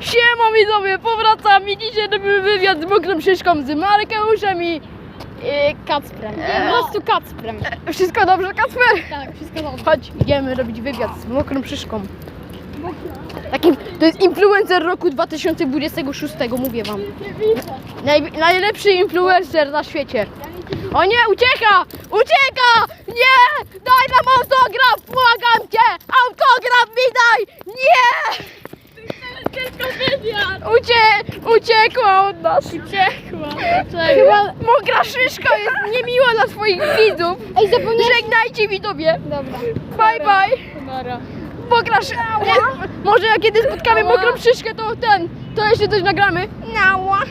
Siema widzowie, powracam i dzisiaj robimy wywiad z mokrą szyszką, z Markeuszem i Kacprem. Po prostu Kacprem. Wszystko dobrze, Kacper? Tak, wszystko dobrze. Chodź, idziemy robić wywiad z mokrą szyszką. Takim, to jest influencer roku 2026, mówię wam. Najlepszy influencer na świecie. O nie, ucieka! Ucieka! Nie! Daj nam autograf! Błagam cię! Autograf mi daj! Nie! Uciekła od nas. Uciekła. Chyba mokra szyszka jest niemiła dla swoich widzów. Ej, zapomniałeś... Żegnajcie widzowie. Dobra. Bye bye. Nara. Mokra szyszka. Może jak kiedy spotkamy mokrą szyszkę, to jeszcze coś nagramy. Nała.